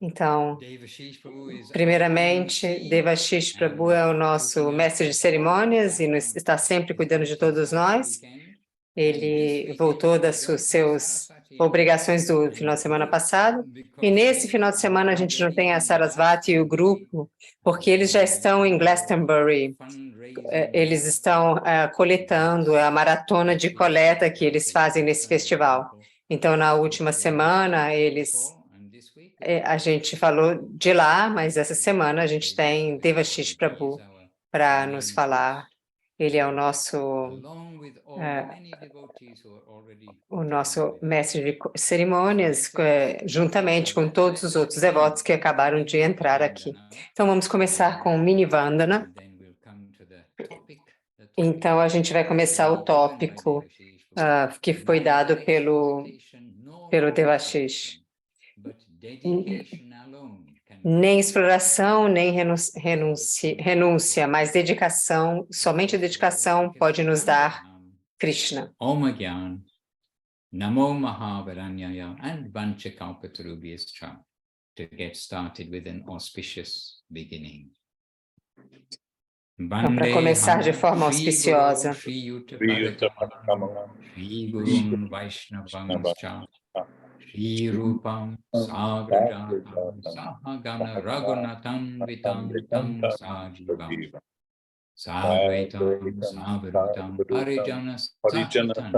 Então, primeiramente, Devashish Prabhu é o nosso mestre de cerimônias e está sempre cuidando de todos nós. Ele voltou das suas obrigações do final de semana passado, e nesse final de semana a gente não tem a Sarasvati e o grupo, porque eles já estão em Glastonbury. Eles estão coletando a maratona de coleta que eles fazem nesse festival. Então, na última semana, a gente falou de lá, mas essa semana a gente tem Devashish Prabhu para nos falar. Ele é o nosso mestre de cerimônias, juntamente com todos os outros devotos que acabaram de entrar aqui. Então, vamos começar com o Mini Vandana. Então, a gente vai começar o tópico que foi dado pelo Devashish. Nem exploração, nem renúncia, mas dedicação, somente dedicação pode nos dar Krishna. Om Gyan, Namo Mahavaranyaya and Vanchakalpatarubhyascha, to get started with an auspicious beginning. Então, para começar de forma auspiciosa. Shri Gurum Vaishnavanscha, Shri Rupam Sagrajatam Sahagana Raghunatam Vitam Tam Sajivam Sadvaitam Savadutam Harijana Sachitam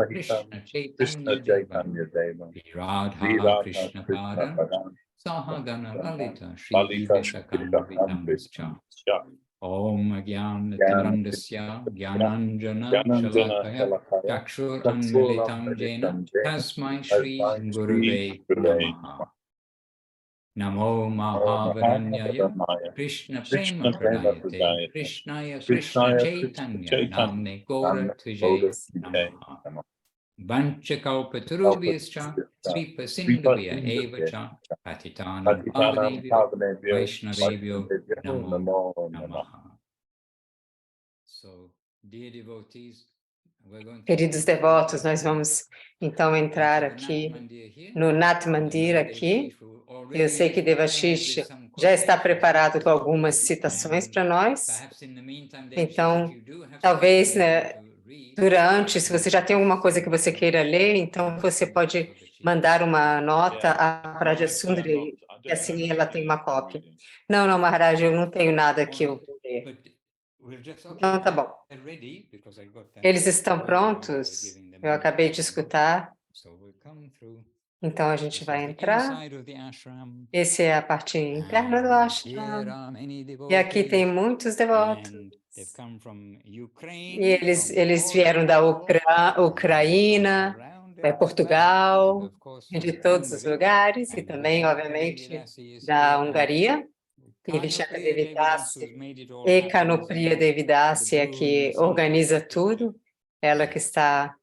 Krishna Chaitanya Devam Radha Krishna Padam Sahagana Lalita Shri Vishakam Vitam Om Gyan Tarandasya Gyananjana Shalakaya Chakshur Anmilitam Jena Tasmai Shri Gurave Namaha. Namo Mahavaranyaya Krishna Prema Pradayate Krishnaya Krishna Chaitanya Namne Gora Tuje Namaha. Vanchakalpatarubhyascha Sripa Sindhuvya Evacha Patitanam Pavanebhyo Vaishnavebhyo Namo Namaha. Queridos devotos, nós vamos então entrar aqui no Nat Mandir aqui. Eu sei que Devashish já está preparado com algumas citações para nós. Então, talvez, durante, se você já tem alguma coisa que você queira ler, então você pode mandar uma nota à Praja Sundari, e assim ela tem uma cópia. Não, Maharaj, eu não tenho nada que eu vou ler. Então, tá bom. Eles estão prontos? Eu acabei de escutar. Então, a gente vai entrar. Essa é a parte interna do ashram. E aqui tem muitos devotos. E eles vieram da Ucrânia, Portugal, de todos os lugares, e também, obviamente, da Hungaria. E Vishaka Devidasi, e Kanupriya Devidasi é que organiza tudo, ela que está...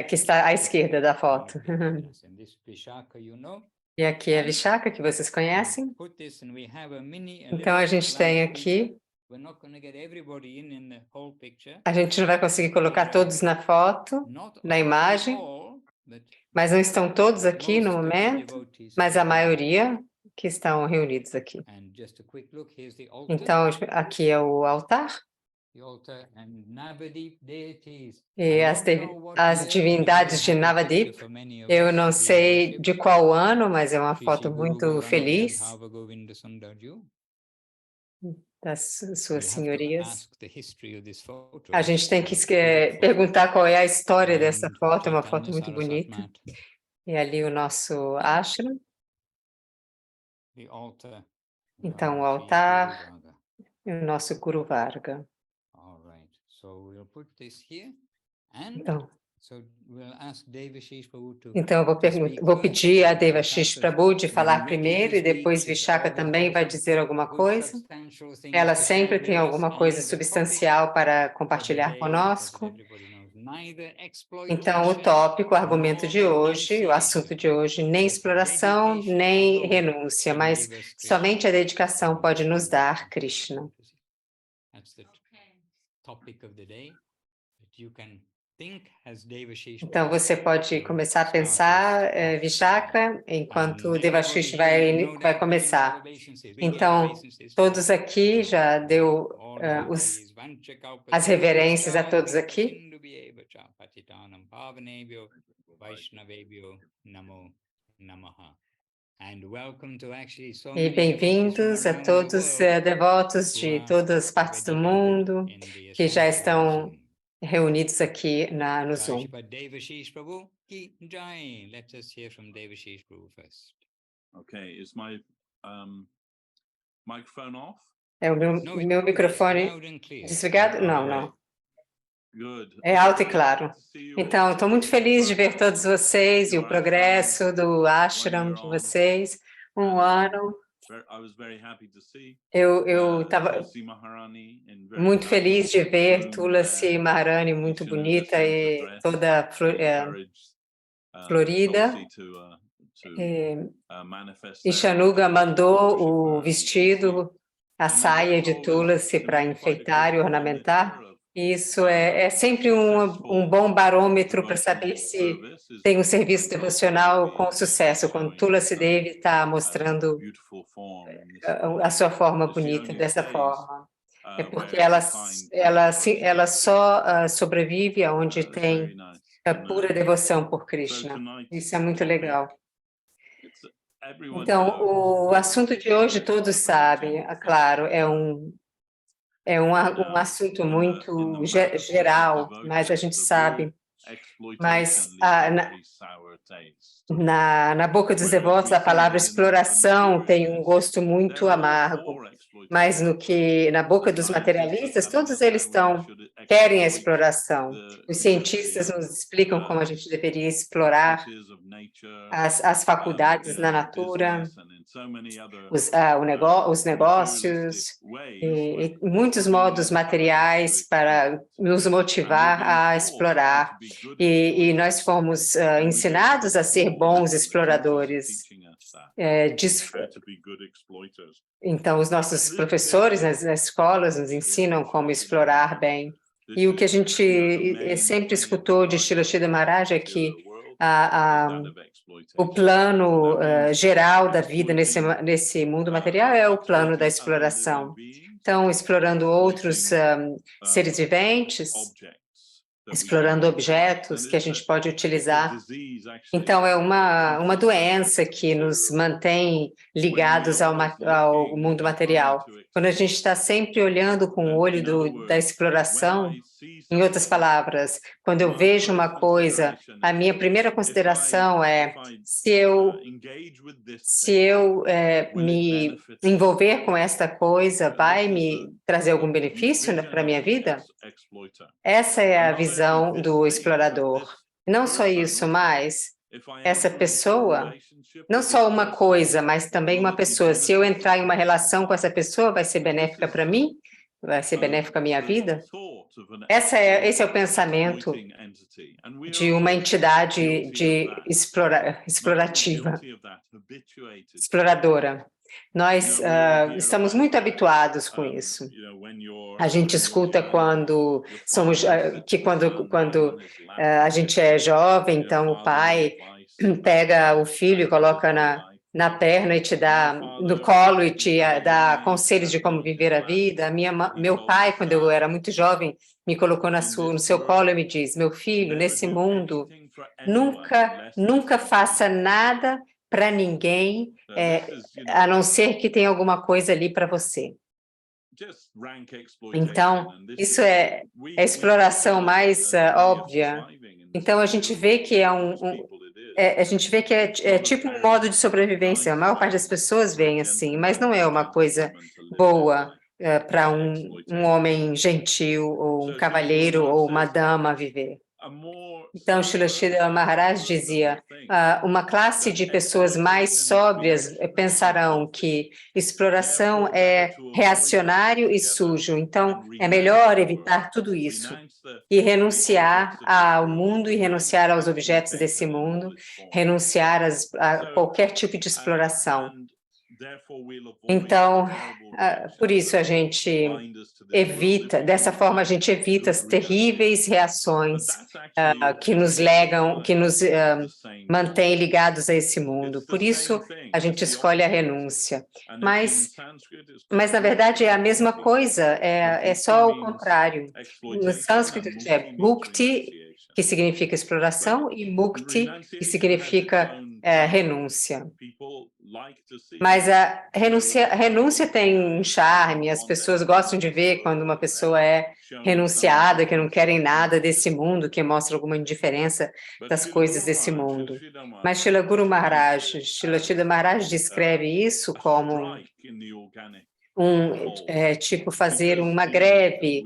que está à esquerda da foto. E aqui é a Vishaka, que vocês conhecem. Então, a gente tem aqui... A gente não vai conseguir colocar todos na foto, na imagem, mas não estão todos aqui no momento, mas a maioria que estão reunidos aqui. Então, aqui é o altar. E as divindades de Navadip, eu não sei de qual ano, mas é uma foto muito feliz das suas senhorias. A gente tem que perguntar qual é a história dessa foto, é uma foto muito bonita. E ali o nosso ashram. Então, o altar e o nosso Guru Varga. Então eu vou pedir a Devashish Prabhu de falar primeiro e depois Vishaka também vai dizer alguma coisa. Ela sempre tem alguma coisa substancial para compartilhar conosco. Então, o tópico, o argumento de hoje, o assunto de hoje, nem exploração, nem renúncia, mas somente a dedicação pode nos dar Krishna. Então, você pode começar a pensar, Vishaka, enquanto o Devashish vai começar. Então, todos aqui já deu as reverências a todos aqui. E bem-vindos a todos devotos de todas as partes do mundo que já estão reunidos aqui no Zoom. Okay, is my microphone off? É o meu microfone desligado? Não, não. É alto e claro. Então, estou muito feliz de ver todos vocês e o progresso do ashram de vocês. Um ano. Eu estava muito feliz de ver Tulasi Maharani muito bonita e toda florida. E Shanuga mandou o vestido, a saia de Tulasi para enfeitar e ornamentar. Isso é sempre um bom barômetro para saber se tem um serviço devocional com sucesso, quando Tulasi Devi está mostrando a sua forma bonita dessa forma. É porque ela só sobrevive onde tem a pura devoção por Krishna. Isso é muito legal. Então, o assunto de hoje todos sabem, claro, é um assunto muito geral, mas a gente sabe, mas na boca dos devotos a palavra exploração tem um gosto muito amargo, mas na boca dos materialistas, todos eles querem a exploração. Os cientistas nos explicam como a gente deveria explorar as faculdades na natura, os negócios, e muitos modos materiais para nos motivar a explorar. E nós fomos ensinados a ser bons exploradores. Então, os nossos professores nas escolas nos ensinam como explorar bem. E o que a gente sempre escutou de Srila Sridhar Maharaj é que o plano geral da vida nesse mundo material é o plano da exploração. Então, explorando outros seres viventes, explorando objetos que a gente pode utilizar. Então, é uma doença que nos mantém ligados ao mundo material. Quando a gente está sempre olhando com o olho da exploração, em outras palavras, quando eu vejo uma coisa, a minha primeira consideração é se eu me envolver com esta coisa, vai me trazer algum benefício para a minha vida? Essa é a visão do explorador. Não só isso, mas essa pessoa, não só uma coisa, mas também uma pessoa. Se eu entrar em uma relação com essa pessoa, vai ser benéfica para mim? Vai ser benéfica à minha vida? Esse é o pensamento de uma entidade explorativa, exploradora. Nós estamos muito habituados com isso. A gente escuta quando a gente é jovem, então o pai pega o filho e coloca na perna e te dá no colo e te dá conselhos de como viver a vida. Meu pai, quando eu era muito jovem, me colocou no seu colo e me diz: meu filho, nesse mundo, nunca faça nada para ninguém, a não ser que tenha alguma coisa ali para você. Então, isso é a exploração mais óbvia. Então, a gente vê que é tipo um modo de sobrevivência. A maior parte das pessoas veem assim, mas não é uma coisa boa para um homem gentil, ou um cavalheiro, ou uma dama viver. Então, Srila Sridhar Maharaj dizia, uma classe de pessoas mais sóbrias pensarão que exploração é reacionário e sujo, então é melhor evitar tudo isso e renunciar ao mundo e renunciar aos objetos desse mundo, renunciar a qualquer tipo de exploração. Então, por isso a gente evita, dessa forma a gente evita as terríveis reações que nos legam, que nos mantêm ligados a esse mundo. Por isso a gente escolhe a renúncia. Mas na verdade é a mesma coisa, é só o contrário. No sânscrito é bhukti, que significa exploração, e mukti, que significa renúncia. Mas a renúncia tem um charme, as pessoas gostam de ver quando uma pessoa é renunciada, que não querem nada desse mundo, que mostra alguma indiferença das coisas desse mundo. Mas Srila Guru Maharaj, Srila Maharaj descreve isso como tipo fazer uma greve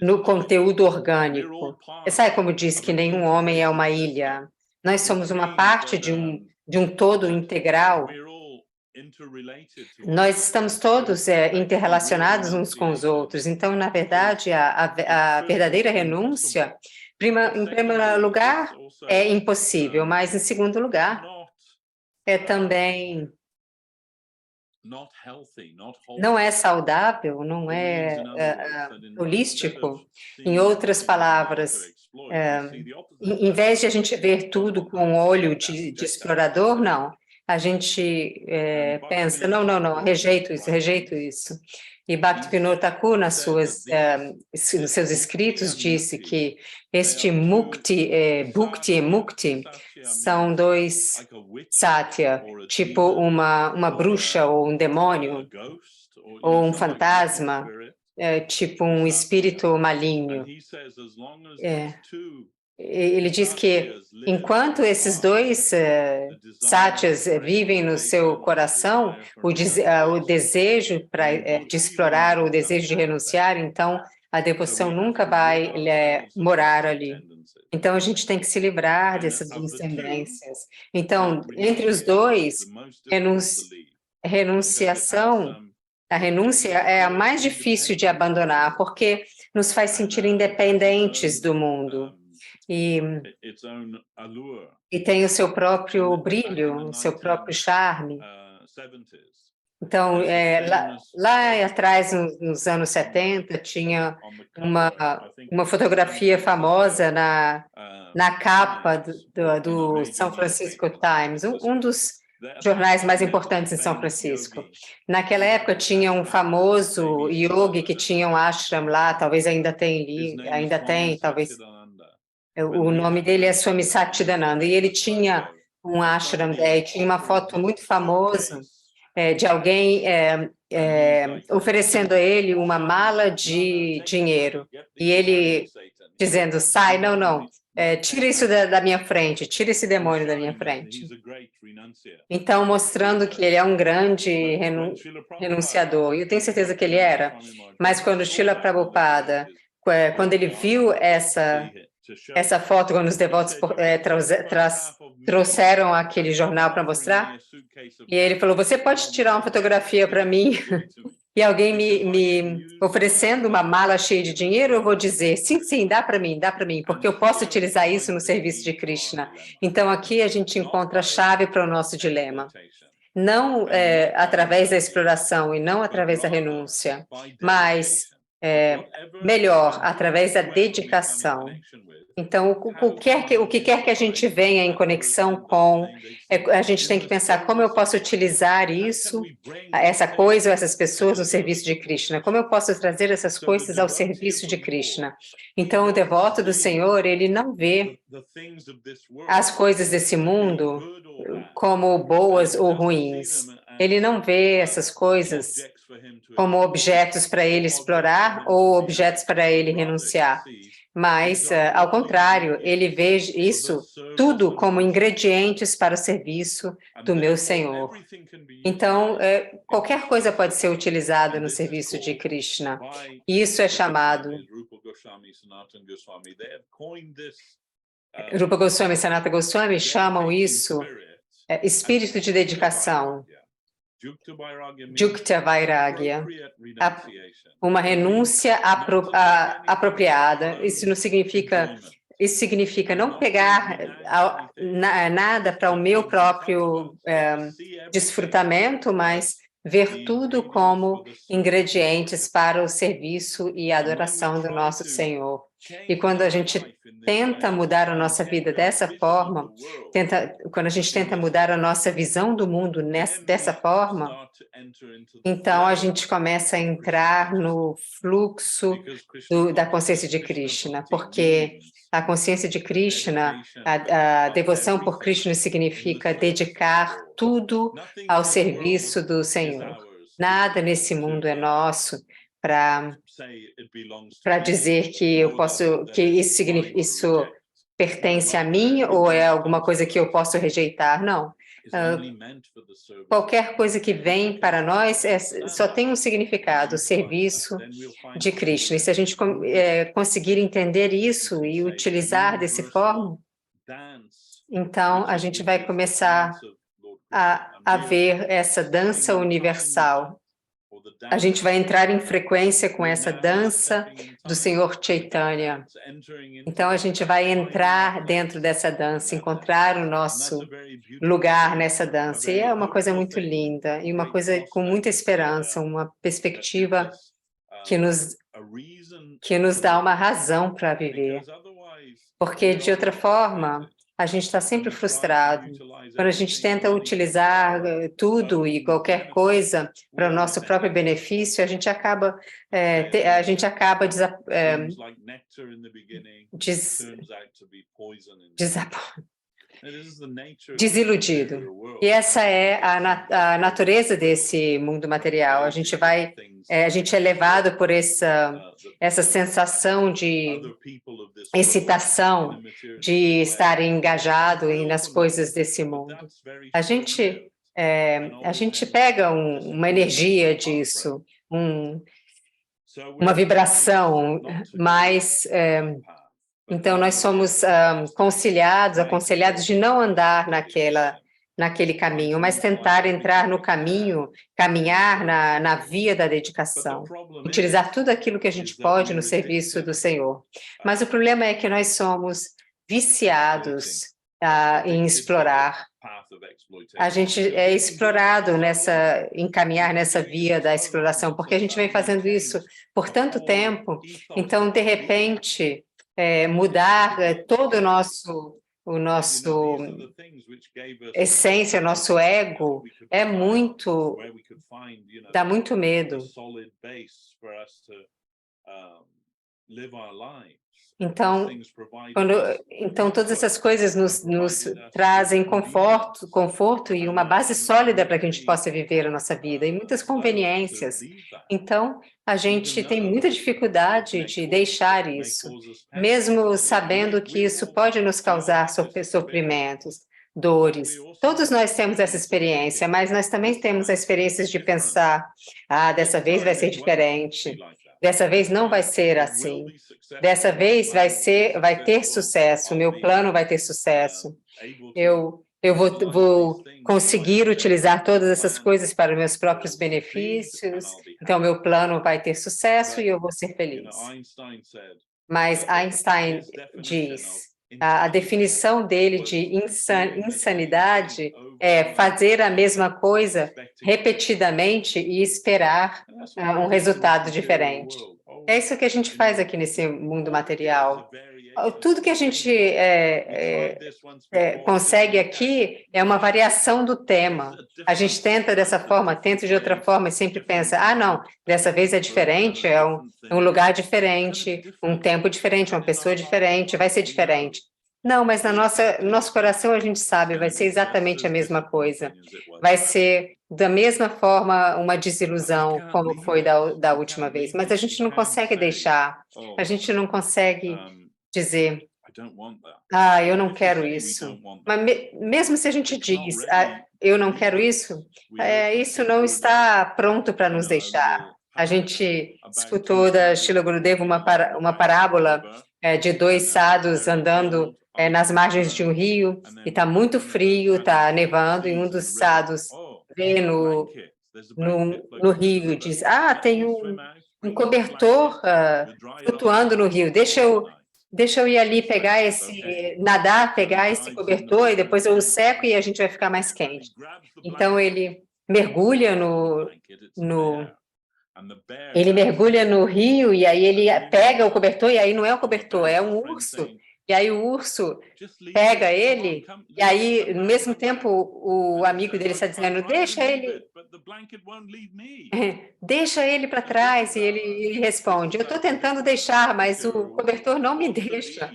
no conteúdo orgânico. Sabe como diz que nenhum homem é uma ilha? Nós somos uma parte de um todo integral. Nós estamos todos interrelacionados uns com os outros. Então, na verdade, a verdadeira renúncia, em primeiro lugar, é impossível, mas em segundo lugar, é também não é saudável, não é holístico. Em outras palavras, em vez de a gente ver tudo com o olho de explorador, não. A gente pensa, não, rejeito isso. E Bhaktivinoda Thakur, nos seus escritos, disse que este bhukti e mukti são dois satya, tipo uma bruxa ou um demônio, ou um fantasma, tipo um espírito maligno. Ele diz que enquanto esses dois satyas vivem no seu coração, o desejo de explorar, o desejo de renunciar, então a devoção nunca vai morar ali. Então a gente tem que se livrar dessas duas tendências. Então, entre os dois, a renúncia é a mais difícil de abandonar, porque nos faz sentir independentes do mundo. E tem o seu próprio brilho, o seu próprio charme. Então, lá atrás, nos anos 70, tinha uma fotografia famosa na capa do São Francisco Times, um dos jornais mais importantes em São Francisco. Naquela época, tinha um famoso yogi que tinha um ashram lá, talvez ainda tem, talvez. O nome dele é Swami Satchidananda, e ele tinha um ashram, tinha uma foto muito famosa de alguém oferecendo a ele uma mala de dinheiro, e ele dizendo, sai, não, tira isso da minha frente, tira esse demônio da minha frente. Então, mostrando que ele é um grande renunciador, e eu tenho certeza que ele era, mas quando Srila Prabhupada, quando ele viu essa foto, quando os devotos trouxeram aquele jornal para mostrar, e ele falou, você pode tirar uma fotografia para mim? E alguém me oferecendo uma mala cheia de dinheiro, eu vou dizer, sim, dá para mim, porque eu posso utilizar isso no serviço de Krishna. Então, aqui a gente encontra a chave para o nosso dilema. Não através da exploração e não através da renúncia, mas melhor, através da dedicação. Então, o que quer que a gente venha em conexão com, a gente tem que pensar como eu posso utilizar isso, essa coisa ou essas pessoas no serviço de Krishna, como eu posso trazer essas coisas ao serviço de Krishna. Então, o devoto do Senhor, ele não vê as coisas desse mundo como boas ou ruins. Ele não vê essas coisas como objetos para ele explorar ou objetos para ele renunciar. Mas, ao contrário, ele vê isso tudo como ingredientes para o serviço do meu Senhor. Então, qualquer coisa pode ser utilizada no serviço de Krishna. Isso é chamado... Rupa Goswami e Sanatana Goswami chamam isso espírito de dedicação. Yukta Vairagya, uma renúncia apropriada. Isso não significa Isso significa não pegar nada para o meu próprio desfrutamento, mas ver tudo como ingredientes para o serviço e a adoração do nosso Senhor. E quando a gente tenta mudar a nossa vida dessa forma, quando a gente tenta mudar a nossa visão do mundo dessa forma, então a gente começa a entrar no fluxo da consciência de Krishna, porque a consciência de Krishna, a devoção por Krishna significa dedicar tudo ao serviço do Senhor. Nada nesse mundo é nosso para dizer que eu posso, que isso pertence a mim ou é alguma coisa que eu posso rejeitar. Não. Qualquer coisa que vem para nós só tem um significado, o serviço de Krishna. E se a gente conseguir entender isso e utilizar desse forma, então a gente vai começar a ver essa dança universal. A gente vai entrar em frequência com essa dança do Senhor Chaitanya. Então, a gente vai entrar dentro dessa dança, encontrar o nosso lugar nessa dança. E é uma coisa muito linda, e uma coisa com muita esperança, uma perspectiva que nos dá uma razão para viver. Porque, de outra forma, a gente está sempre frustrado. Quando a gente tenta utilizar tudo e qualquer coisa para o nosso próprio benefício, a gente acaba desiludido. E essa é a natureza desse mundo material. A gente é levado por essa sensação de excitação, de estar engajado nas coisas desse mundo. A gente pega uma energia disso, uma vibração, mas então nós somos aconselhados de não andar naquele caminho, mas tentar entrar no caminho, caminhar na via da dedicação, utilizar tudo aquilo que a gente pode no serviço do Senhor. Mas o problema é que nós somos viciados em explorar. A gente é explorado em caminhar nessa via da exploração, porque a gente vem fazendo isso por tanto tempo, então, de repente, mudar todo o nosso essência, nosso ego, dá muito medo. Então todas essas coisas nos trazem conforto e uma base sólida para que a gente possa viver a nossa vida, e muitas conveniências. Então, a gente tem muita dificuldade de deixar isso, mesmo sabendo que isso pode nos causar sofrimentos, dores. Todos nós temos essa experiência, mas nós também temos a experiência de pensar, dessa vez vai ser diferente. Dessa vez não vai ser assim. Dessa vez vai ter sucesso, o meu plano vai ter sucesso. Eu vou conseguir utilizar todas essas coisas para os meus próprios benefícios, então meu plano vai ter sucesso e eu vou ser feliz. Mas Einstein diz, a definição dele de insanidade é fazer a mesma coisa repetidamente e esperar um resultado diferente. É isso que a gente faz aqui nesse mundo material. Tudo que a gente consegue aqui é uma variação do tema. A gente tenta dessa forma, tenta de outra forma e sempre pensa, não, dessa vez é diferente, é um lugar diferente, um tempo diferente, uma pessoa diferente, vai ser diferente. Não, mas no nosso coração a gente sabe, vai ser exatamente a mesma coisa. Vai ser da mesma forma uma desilusão, como foi da última vez. Mas a gente não consegue deixar, a gente não consegue dizer, eu não quero isso. Mas mesmo se a gente diz, eu não quero isso, isso não está pronto para nos deixar. A gente escutou da Srila Gurudeva uma parábola de dois sadhus andando nas margens de um rio, e está muito frio, está nevando, e um dos sadhus vê no rio e diz, tem um cobertor flutuando no rio, deixa deixa eu ir ali pegar nadar, pegar esse cobertor e depois eu o seco e a gente vai ficar mais quente. Então ele mergulha ele mergulha no rio e aí ele pega o cobertor e aí não é o cobertor, é um urso. E aí o urso pega ele e aí, no mesmo tempo, o amigo dele está dizendo, deixa ele para trás. E ele responde, eu estou tentando deixar, mas o cobertor não me deixa,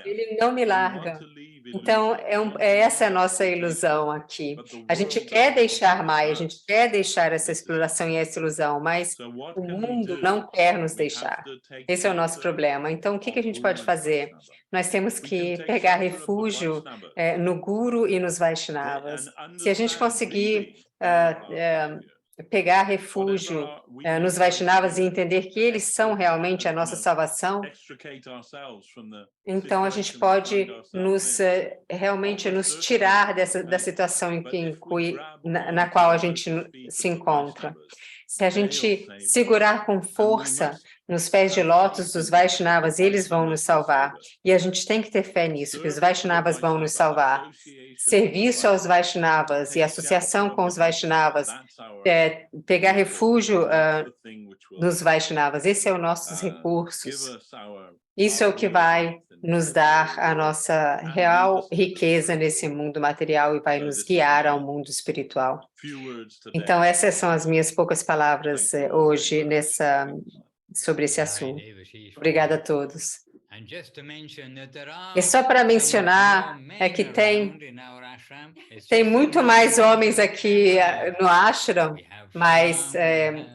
ele não me larga. Então, essa é a nossa ilusão aqui. A gente quer deixar mais, a gente quer deixar essa exploração e essa ilusão, mas o mundo não quer nos deixar. Esse é o nosso problema. Então, o que a gente pode fazer? Nós temos que pegar refúgio no Guru e nos Vaishnavas. Se a gente conseguir pegar refúgio nos Vaishnavas e entender que eles são realmente a nossa salvação, então a gente pode realmente nos tirar da situação na qual a gente se encontra. Se a gente segurar com força nos pés de lótus dos Vaishnavas, eles vão nos salvar. E a gente tem que ter fé nisso, que os Vaishnavas vão nos salvar. Serviço aos Vaishnavas e associação com os Vaishnavas, pegar refúgio nos Vaishnavas, esse é os nossos recursos. Isso é o que vai nos dar a nossa real riqueza nesse mundo material e vai nos guiar ao mundo espiritual. Então, essas são as minhas poucas palavras hoje sobre esse assunto. Obrigada a todos. E só para mencionar, que tem muito mais homens aqui no ashram, mas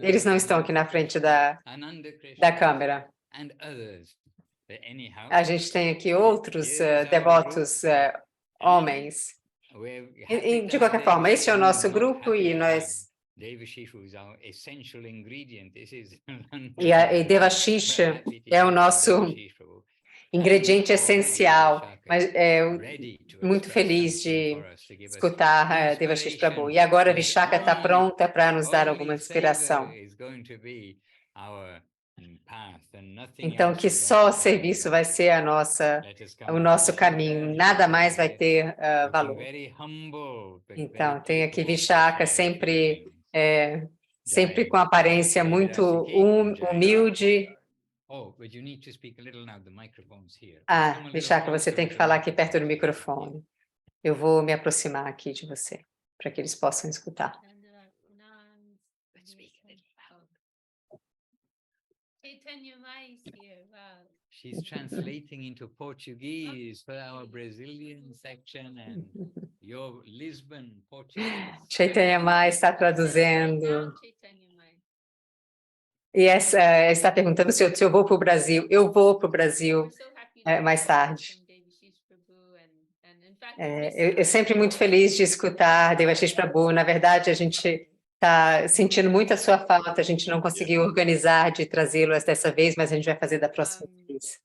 eles não estão aqui na frente da câmera. A gente tem aqui outros devotos homens. De qualquer forma, esse é o nosso grupo e nós... E Devashish é o nosso ingrediente essencial, mas muito feliz de escutar Devashish Prabhu. E agora a Vishaka está pronta para nos dar alguma inspiração. Então, que só o serviço vai ser o nosso caminho, nada mais vai ter valor. Então, tem aqui Vishaka sempre com aparência muito humilde. Vishaka, você tem que falar aqui perto do microfone. Eu vou me aproximar aqui de você, para que eles possam escutar. She's translating into Portuguese for our Brazilian section and your Lisbon Portuguese. Chaitanya Mai está traduzindo. E está perguntando se eu vou para o Brasil. Eu vou para o Brasil mais tarde. Eu sempre muito feliz de escutar Devashish Prabhu. Na verdade, a gente está sentindo muito a sua falta, a gente não conseguiu organizar de trazê-lo dessa vez, mas a gente vai fazer da próxima vez.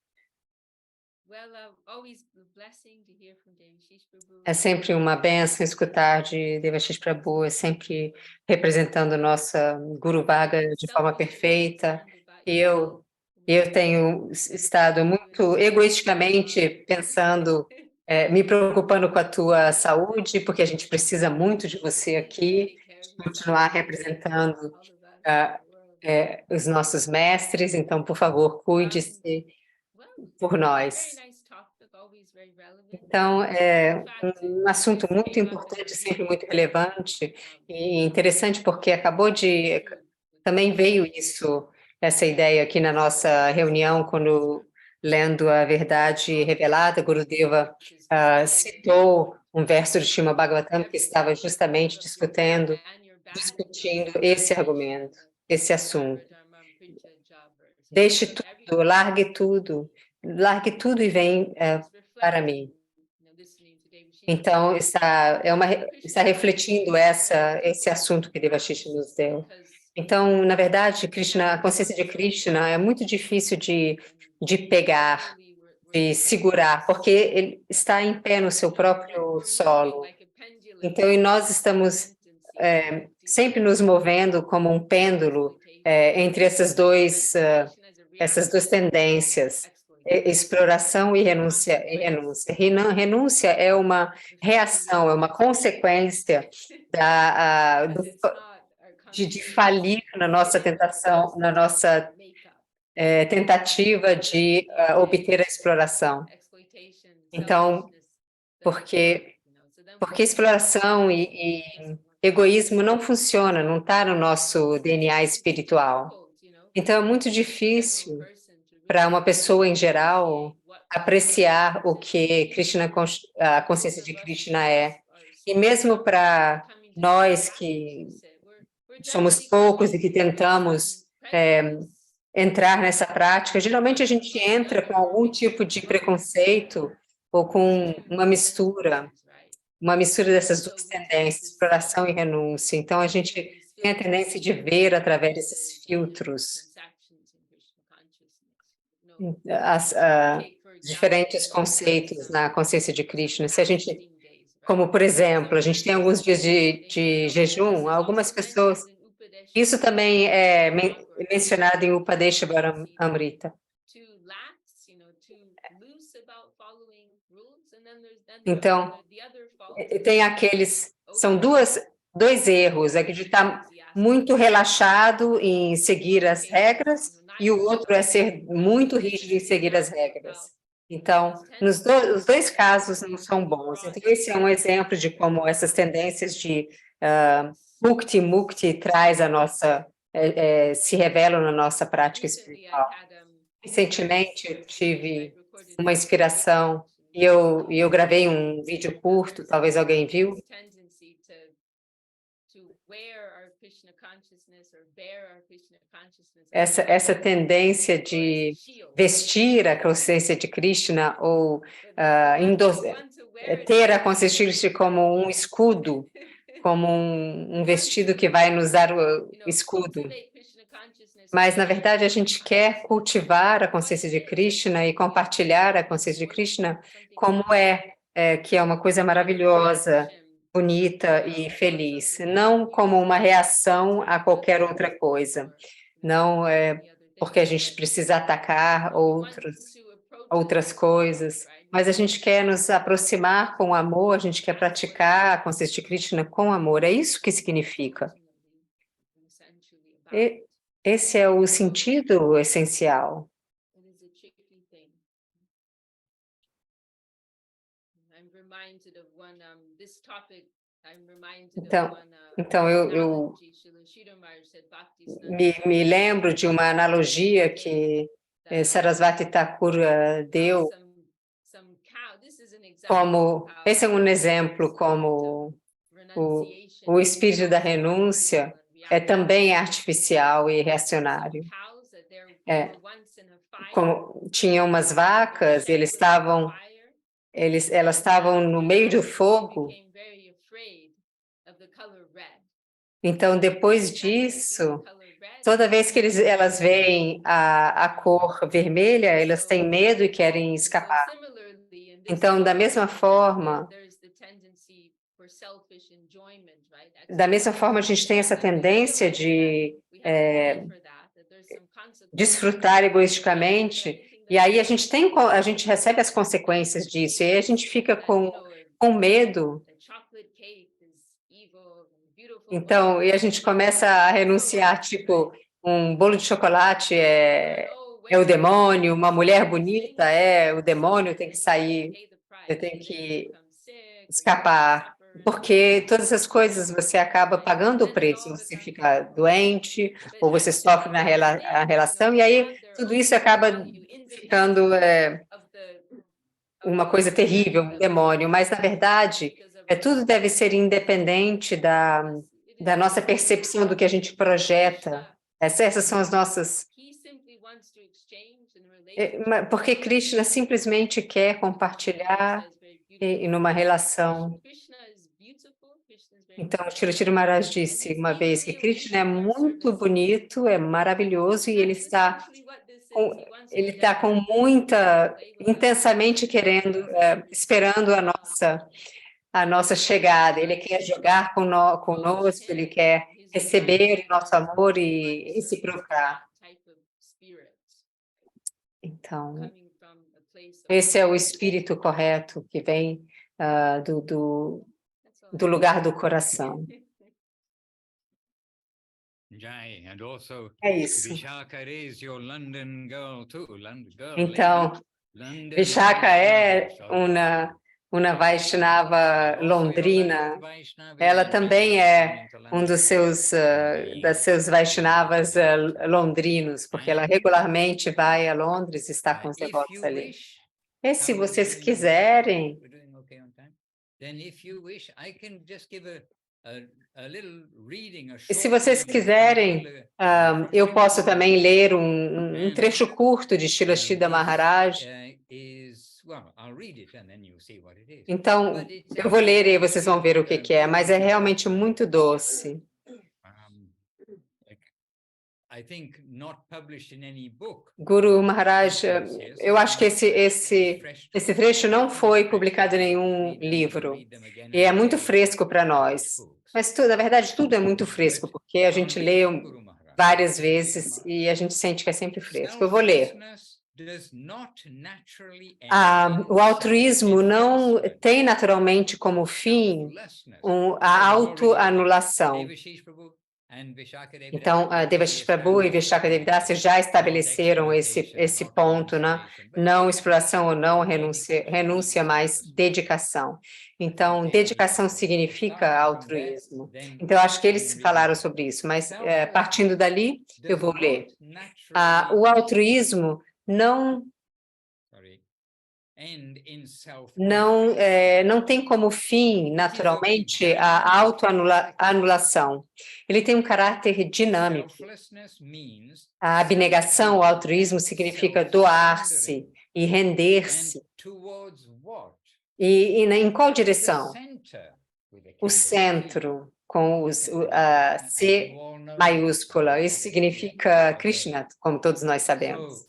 É sempre uma bênção escutar de Devashish Prabhu, é sempre representando nossa Guru Bhaga de forma perfeita. E eu tenho estado muito egoisticamente pensando, me preocupando com a tua saúde, porque a gente precisa muito de você aqui, continuar representando os nossos mestres, então, por favor, cuide-se por nós. Então, é um assunto muito importante, sempre muito relevante e interessante, porque também veio essa ideia aqui na nossa reunião, quando lendo a Verdade Revelada, Gurudeva citou um verso de Srimad Bhagavatam que estava justamente discutindo esse argumento, esse assunto. Deixe tudo, largue tudo e vem para mim. Então, está refletindo esse assunto que Devashish nos deu. Então, na verdade, a consciência de Krishna é muito difícil de pegar, de segurar, porque ele está em pé no seu próprio solo. Então, e nós estamos sempre nos movendo como um pêndulo entre essas duas tendências. exploração e renúncia. Renúncia é uma reação, é uma consequência de falir na nossa tentação, na nossa tentativa de obter a exploração. Então, porque exploração e egoísmo não funciona, não está no nosso DNA espiritual. Então, é muito difícil para uma pessoa em geral apreciar o que a consciência de Krishna é. E mesmo para nós que somos poucos e que tentamos entrar nessa prática, geralmente a gente entra com algum tipo de preconceito ou com uma mistura dessas duas tendências, exploração e renúncia. Então, a gente tem a tendência de ver através desses filtros diferentes conceitos na consciência de Krishna. Se a gente, como por exemplo, a gente tem alguns dias de jejum, algumas pessoas, isso também é mencionado em Upadesha Amrita. Então, tem são dois erros, é que de estar muito relaxado em seguir as regras e o outro é ser muito rígido em seguir as regras. Então, os dois casos não são bons. Então, esse é um exemplo de como essas tendências de mukti traz se revelam na nossa prática espiritual. Recentemente, eu tive uma inspiração e eu gravei um vídeo curto, talvez alguém viu. Essa tendência de vestir a consciência de Krishna ou ter a consciência de Krishna como um escudo, como um vestido que vai nos dar o escudo. Mas, na verdade, a gente quer cultivar a consciência de Krishna e compartilhar a consciência de Krishna como que é uma coisa maravilhosa, bonita e feliz, não como uma reação a qualquer outra coisa. Não porque a gente precisa atacar outras coisas, mas a gente quer nos aproximar com amor, a gente quer praticar a consciência de Krishna com amor. É isso que significa. Esse é o sentido essencial. Então eu me lembro de uma analogia que Sarasvati Thakur deu como, esse é um exemplo como o espírito da renúncia também artificial e reacionário. Como tinha umas vacas, elas estavam no meio do fogo. Então, depois disso, toda vez que elas veem a cor vermelha, elas têm medo e querem escapar. Então, da mesma forma, a gente tem essa tendência de desfrutar egoisticamente, e aí a gente recebe as consequências disso, e aí a gente fica com medo. Então, e a gente começa a renunciar, tipo, um bolo de chocolate é o demônio, uma mulher bonita é o demônio, eu tenho que sair, eu tenho que escapar. Porque todas essas coisas você acaba pagando o preço, você fica doente, ou você sofre na relação, e aí tudo isso acaba ficando uma coisa terrível, um demônio. Mas, na verdade, tudo deve ser independente da nossa percepção do que a gente projeta. Essas são as nossas... Porque Krishna simplesmente quer compartilhar e numa relação. Então, Shri Maharaj disse uma vez que Krishna é muito bonito, é maravilhoso, e ele está com muita, intensamente querendo, esperando a nossa chegada. Ele quer jogar conosco, ele quer receber o nosso amor e reciprocar. Então, Esse é o espírito correto que vem do lugar do coração. Jai, and also É isso. Vishaka is your London girl too, London girl. Então, London Vishaka é Vaishnava. uma Vaishnava londrina. Vaishnava Ela is também regularly é coming to um London. das seus Vaishnavas londrinos, porque ela regularmente vai a Londres e está com os If devotos you ali. wish, E se how are we vocês doing on time? quiserem, We're doing okay on time? Then if you wish, I can just give a little reading, a e se short vocês reading quiserem, from eu Srila posso Prabhupada. também ler um trecho curto de Srila Sridhar Maharaj. Well, I'll read it and then you'll see what it is. Então, But it's eu vou ler e actually vocês vão ver o que é, mas é realmente muito doce. I think not published in any book. Guru Maharaj, eu acho que esse trecho não foi publicado em nenhum livro, e é muito fresco para nós. Mas, na verdade, tudo é muito fresco, porque a gente lê várias vezes e a gente sente que é sempre fresco. Eu vou ler. O altruísmo não tem naturalmente como fim a autoanulação. Então, Devashish Prabhu e Vishaka Devidasi já estabeleceram esse ponto, né? Não exploração ou não renúncia, mas dedicação. Então, dedicação significa altruísmo. Então, acho que eles falaram sobre isso, mas partindo dali, eu vou ler. O altruísmo não tem como fim, naturalmente, a autoanulação. Ele tem um caráter dinâmico. A abnegação, o altruísmo, significa doar-se e render-se. E em qual direção? O centro, com a C maiúscula. Isso significa Krishna, como todos nós sabemos.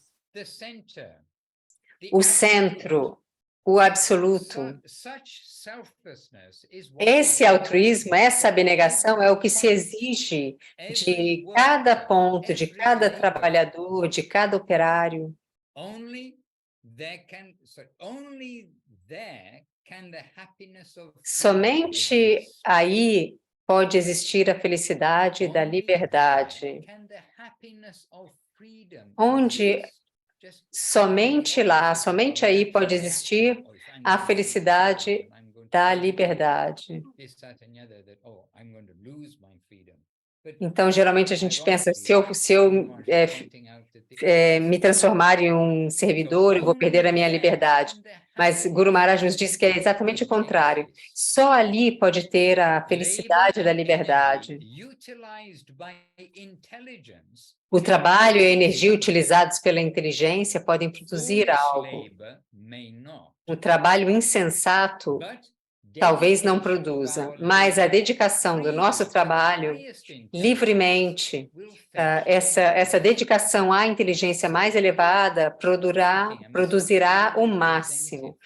O centro, o absoluto. Esse altruísmo, essa abnegação é o que se exige de cada ponto, de cada trabalhador, de cada operário. Somente aí pode existir a felicidade da liberdade. Onde somente lá, somente aí pode existir a felicidade da liberdade. Então, geralmente a gente pensa, se eu me transformar em um servidor, eu vou perder a minha liberdade. Mas Guru Maharaj nos disse que é exatamente o contrário. Só ali pode ter a felicidade da liberdade. O trabalho e a energia utilizados pela inteligência podem produzir algo. O trabalho insensato talvez não produza, mas a dedicação do nosso trabalho livremente, essa dedicação à inteligência mais elevada produzirá o máximo.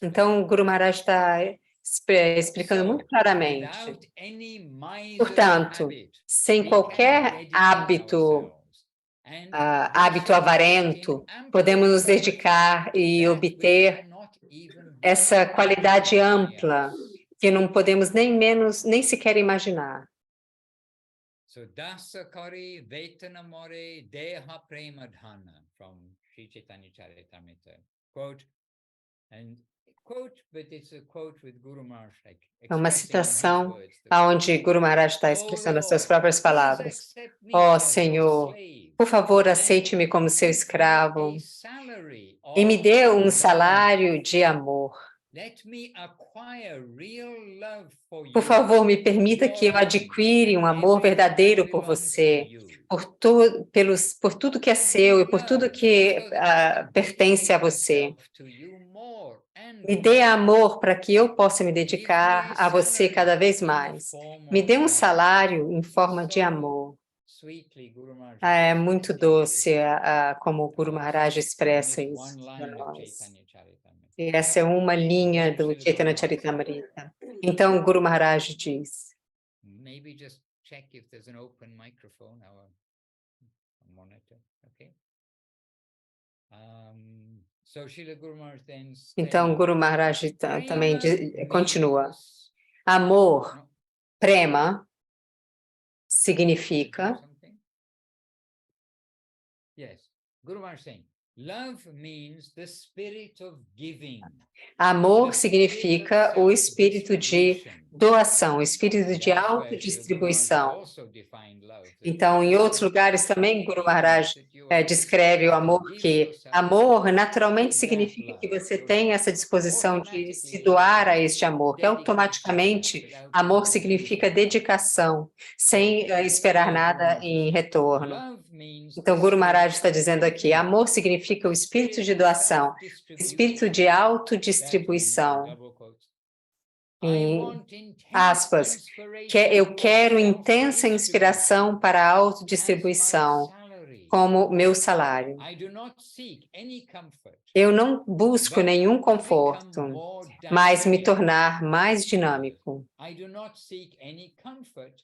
Então, o Guru Maharaj está explicando muito claramente. Portanto, sem qualquer hábito avarento, podemos nos dedicar e obter essa qualidade ampla que não podemos nem sequer imaginar. So Dasakari Vetanamore Deha Premadhana from Sri Chaitanya Charitamrita. Quote, but it's a quote with Guru Maharaj. É uma citação onde Guru Maharaj está expressando as suas próprias palavras. Ó Senhor, por favor, aceite-me como seu escravo e me dê um salário de amor. Por favor, me permita que eu adquire um amor verdadeiro por você, por tudo que é seu e por tudo que pertence a você. Me dê amor para que eu possa me dedicar a você cada vez mais. Me dê um salário em forma de amor. É muito doce como o Guru Maharaj expressa isso para nós. E essa é uma linha do Chaitanya Charitamrita. Então, o Guru Maharaj diz. Maybe just check if there's an open microphone, our monitor, okay? So Srila Guru Maharaj then Então, said, Guru Maharaj também "Prema continua. means-" Amor, No, prema, significa... something? Yes, Guru Maharaj saying, love means the spirit of giving. Amor significa o espírito de doação, o espírito de autodistribuição. Então, em outros lugares também, Guru Maharaj descreve o amor que amor naturalmente significa que você tem essa disposição de se doar a este amor, que automaticamente amor significa dedicação, sem esperar nada em retorno. Então, Guru Maharaj está dizendo aqui, amor significa o espírito de doação, espírito de autodistribuição. Em aspas, que eu quero intensa inspiração para a autodistribuição como meu salário. Eu não busco nenhum conforto, mas me tornar mais dinâmico.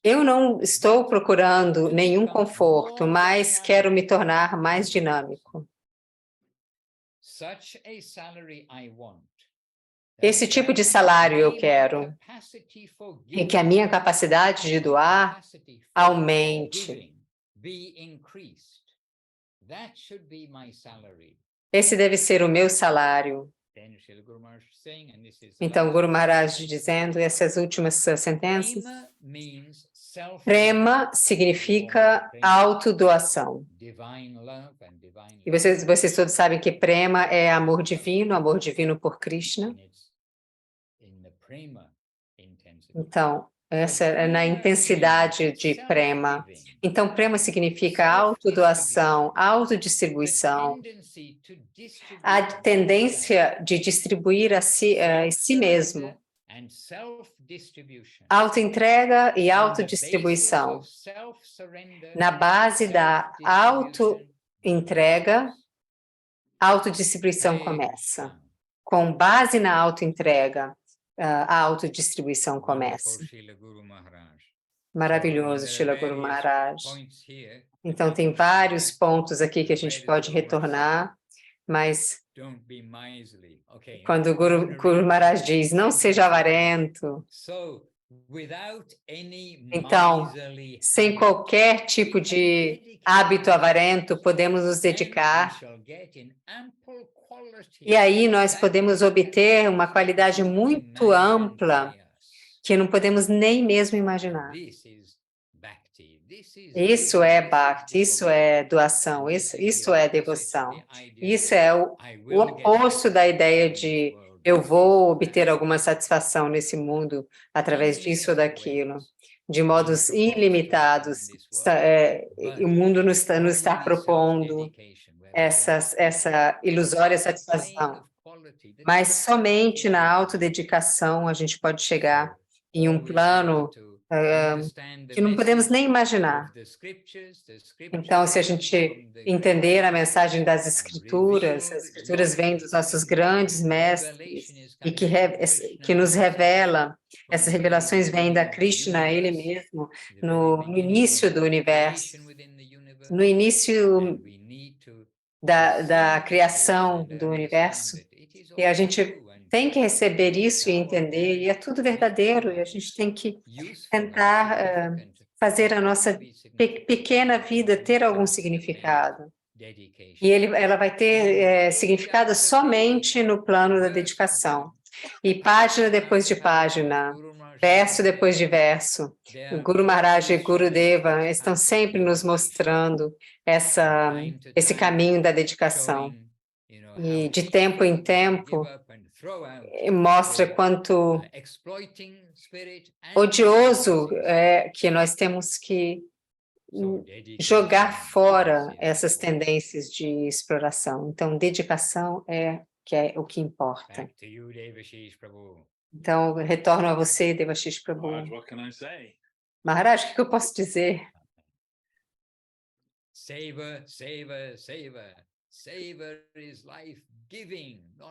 Eu não estou procurando nenhum conforto, mas quero me tornar mais dinâmico. Esse tipo de salário eu quero, e que a minha capacidade de doar aumente. Esse deve ser o meu salário. Então, Guru Maharaj dizendo essas últimas sentenças, prema significa autodoação. E vocês todos sabem que prema é amor divino por Krishna. Então, essa é na intensidade de prema. Então, prema significa autodoação, autodistribuição. A tendência de distribuir a si mesmo. Autoentrega e autodistribuição. Na base da autoentrega, autodistribuição começa. Com base na autoentrega, a autodistribuição começa. Maravilhoso, Srila Guru Maharaj. Então, tem vários pontos aqui que a gente pode retornar, mas quando o Guru Maharaj diz, não seja avarento, então, sem qualquer tipo de hábito avarento, podemos nos dedicar. E aí nós podemos obter uma qualidade muito ampla que não podemos nem mesmo imaginar. Isso é bhakti, isso é doação, isso é devoção. Isso é o oposto da ideia de eu vou obter alguma satisfação nesse mundo através disso ou daquilo, de modos ilimitados. O mundo nos está propondo essa ilusória satisfação. Mas somente na autodedicação a gente pode chegar em um plano que não podemos nem imaginar. Então, se a gente entender a mensagem das Escrituras, as Escrituras vêm dos nossos grandes mestres e que nos revela, essas revelações vêm da Krishna, ele mesmo, no início do universo, no início da criação do universo, e a gente tem que receber isso e entender, e é tudo verdadeiro, e a gente tem que tentar fazer a nossa pequena vida ter algum significado. E ela vai ter significado somente no plano da dedicação. E página depois de página, verso depois de verso, o Guru Maharaj e Guru Deva estão sempre nos mostrando esse caminho da dedicação. E de tempo em tempo, mostra quanto odioso é que nós temos que jogar fora essas tendências de exploração. Então, dedicação é o que importa. Então, retorno a você, Devashish Prabhu. Maharaj, o que eu posso dizer?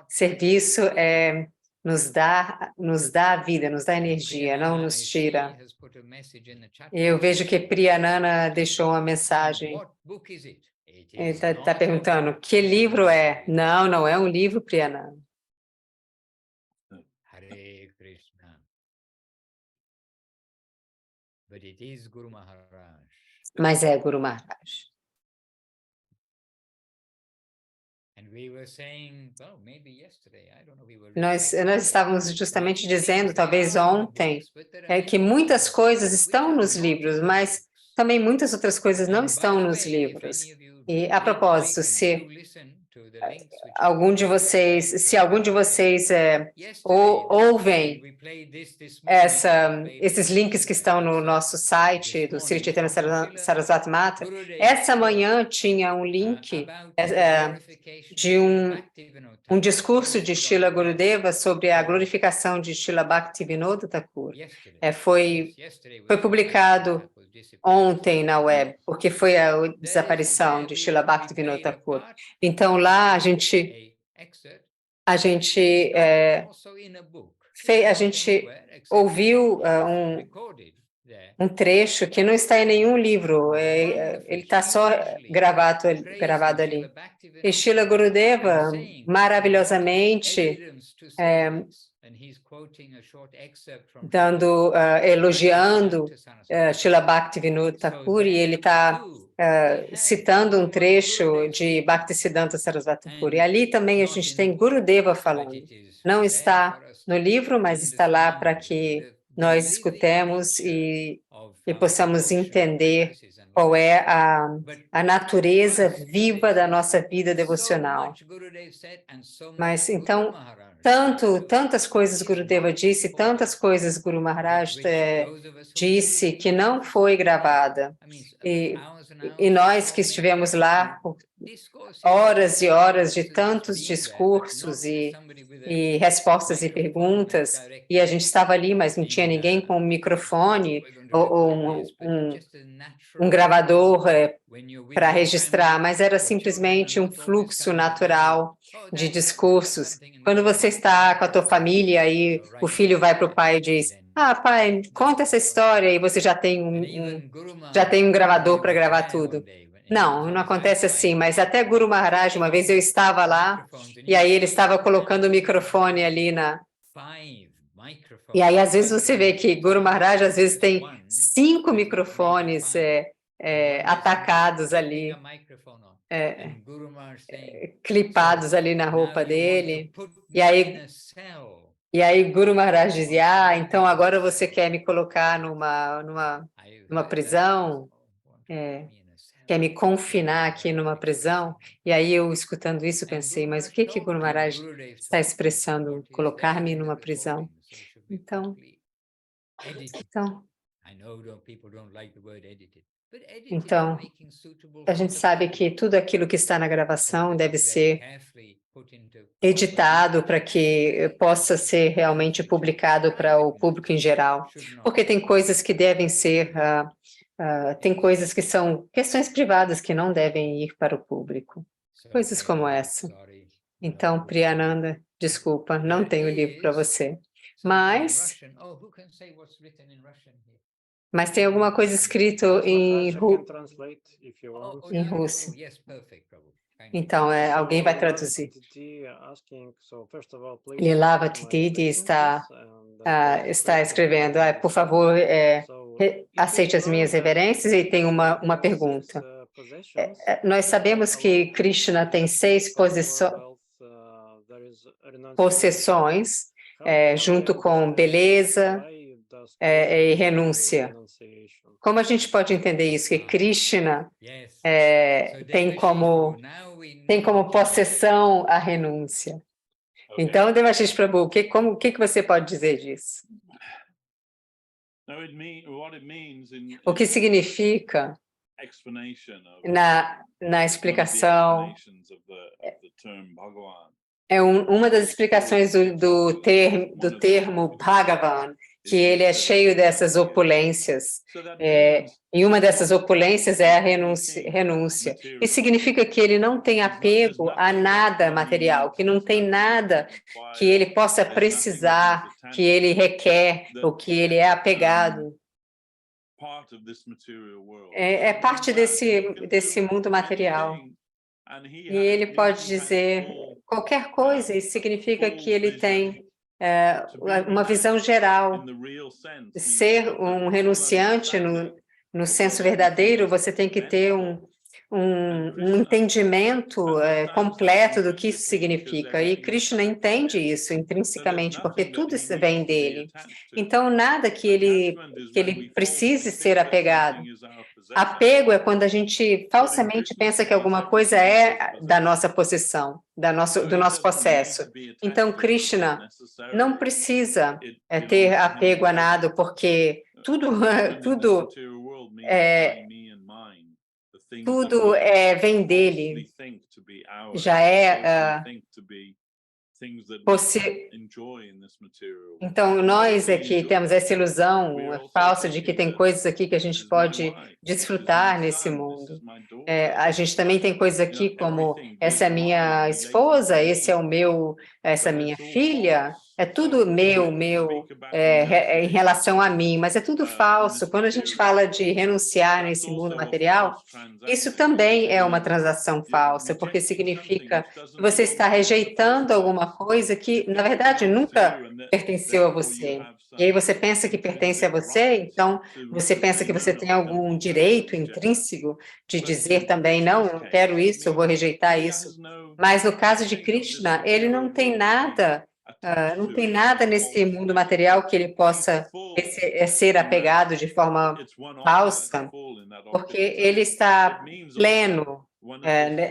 Serviço nos dá a vida, nos dá energia, não nos tira. Eu vejo que Priyanana deixou uma mensagem. Ele está perguntando, que livro é? Não, não é um livro, Priyananda. Hare Krishna. But it is Guru Maharaj. Mas é Guru Maharaj. Nós estávamos justamente dizendo, talvez ontem, que muitas coisas estão nos livros, mas também muitas outras coisas não estão nos livros. E, a propósito, se algum de vocês ouvem esses links que estão no nosso site do Sri Chaitanya Saraswati Mata, essa manhã tinha um link de um discurso de Srila Gurudeva sobre a glorificação de Srila Bhaktivinoda Thakur. Foi publicado ontem na web, porque foi a desaparição de Srila Bhaktivinoda Thakur. Então, lá a gente ouviu um trecho que não está em nenhum livro, ele está só gravado ali. E Srila Gurudeva, maravilhosamente, elogiando Srila Bhaktivinoda Thakur, e ele está citando um trecho de Bhaktisiddhanta Sarasvati Thakur. E ali também a gente tem Gurudeva falando. Não está no livro, mas está lá para que nós escutemos e possamos entender qual é a natureza viva da nossa vida devocional. Mas, então, tantas coisas Gurudeva disse, tantas coisas Guru Maharaj disse que não foi gravada. E nós que estivemos lá por horas e horas de tantos discursos e respostas e perguntas, e a gente estava ali, mas não tinha ninguém com um microfone ou um gravador para registrar, mas era simplesmente um fluxo natural de discursos. Quando você está com a tua família e o filho vai para o pai e diz, pai, conta essa história, e você já tem um gravador para gravar tudo. Não acontece assim, mas até Guru Maharaj, uma vez eu estava lá, e aí ele estava colocando o microfone ali E aí, às vezes, você vê que Guru Maharaj, às vezes, tem 5 microfones atacados ali, clipados ali na roupa dele, e aí Guru Maharaj dizia, então agora você quer me colocar numa prisão? Quer me confinar aqui numa prisão? E aí eu, escutando isso, pensei, mas o que Guru Maharaj está expressando? Colocar-me numa prisão? Então, a gente sabe que tudo aquilo que está na gravação deve ser editado para que possa ser realmente publicado para o público em geral, porque tem coisas que devem ser... tem coisas que são questões privadas que não devem ir para o público. Coisas como essa. Então, Priyananda, desculpa, não tenho livro para você. Mas tem alguma coisa escrito em russo. Então, alguém vai traduzir. Lilava Titidi está escrevendo, por favor, aceite as minhas reverências, e tem uma pergunta. Nós sabemos que Krishna tem 6 possessões, junto com beleza e renúncia. Como a gente pode entender isso? Que Krishna tem como possessão a renúncia. Então, Devashish Prabhu, o que você pode dizer disso? O que significa na explicação uma das explicações do termo Bhagavan, que ele é cheio dessas opulências, e uma dessas opulências é a renúncia. Isso significa que ele não tem apego a nada material, que não tem nada que ele possa precisar, que ele requer, ou que ele é apegado. é parte desse mundo material. E ele pode dizer qualquer coisa, e significa que ele tem uma visão geral. Ser um renunciante no senso verdadeiro, você tem que ter um entendimento completo do que isso significa. E Krishna entende isso intrinsecamente, porque tudo isso vem dele. Então, nada que ele precise ser apegado. Apego é quando a gente falsamente pensa que alguma coisa é da nossa possessão, do nosso possesso. Então, Krishna não precisa ter apego a nada, porque tudo vem dele, já Então, nós aqui temos essa ilusão falsa de que tem coisas aqui que a gente pode desfrutar nesse mundo. A gente também tem coisas aqui como essa é minha esposa, essa é minha filha, é tudo meu, em relação a mim, mas é tudo falso. Quando a gente fala de renunciar nesse mundo material, isso também é uma transação falsa, porque significa que você está rejeitando alguma coisa que, na verdade, nunca pertenceu a você. E aí você pensa que pertence a você, então você pensa que você tem algum direito intrínseco de dizer também, não, eu não quero isso, eu vou rejeitar isso. Mas no caso de Krishna, ele não tem nada nesse mundo material que ele possa ser apegado de forma falsa, porque ele está pleno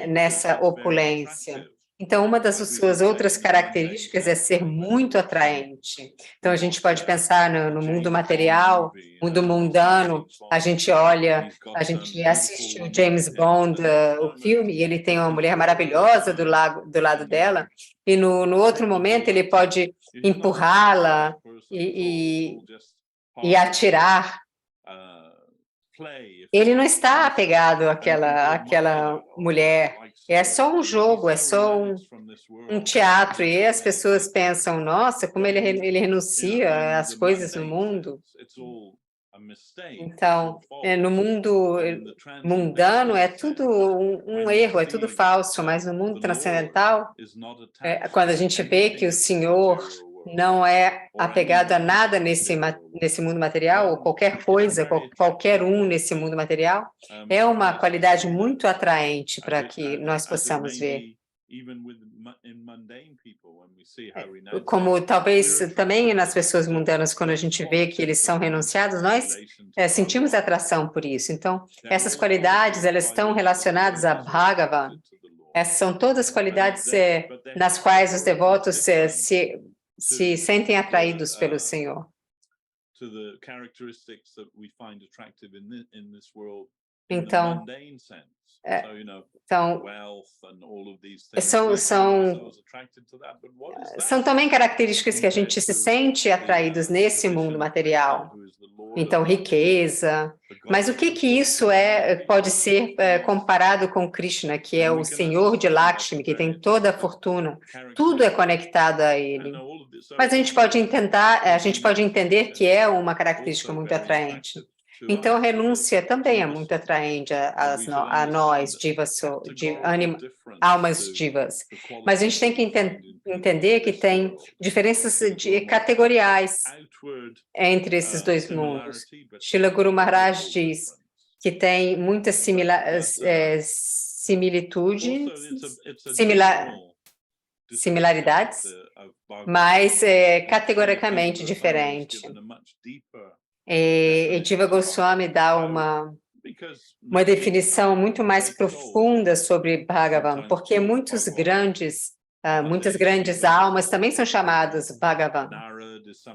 nessa opulência. Então, uma das suas outras características é ser muito atraente. Então, a gente pode pensar no mundo material, mundo mundano, a gente assiste o James Bond, o filme, e ele tem uma mulher maravilhosa do lado dela, e no outro momento ele pode empurrá-la e atirar. Ele não está apegado àquela mulher. É só um jogo, é só um teatro. E as pessoas pensam, nossa, como ele renuncia às coisas no mundo. Então, no mundo mundano é tudo um erro, é tudo falso, mas no mundo transcendental, quando a gente vê que o Senhor não é apegado a nada nesse mundo material, ou qualquer coisa, qualquer nesse mundo material, é uma qualidade muito atraente para que nós possamos ver. Como talvez também nas pessoas mundanas, quando a gente vê que eles são renunciados, nós sentimos atração por isso. Então, essas qualidades, elas estão relacionadas a Bhagavan. Essas são todas qualidades nas quais os devotos se sentem atraídos pelo Senhor. Então, são também características que a gente se sente atraídos nesse mundo material. Então, riqueza. Mas o que isso pode ser comparado com Krishna, que é o Senhor de Lakshmi, que tem toda a fortuna? Tudo é conectado a ele. Mas a gente pode entender que é uma característica muito atraente. Então, a renúncia também é muito atraente a nós, almas divas. Mas a gente tem que entender que tem diferenças categoriais entre esses dois mundos. Srila Guru Maharaj diz que tem muitas similaridades, mas categoricamente diferente. E Jiva Goswami dá uma definição muito mais profunda sobre Bhagavan, porque muitas grandes almas também são chamadas Bhagavan.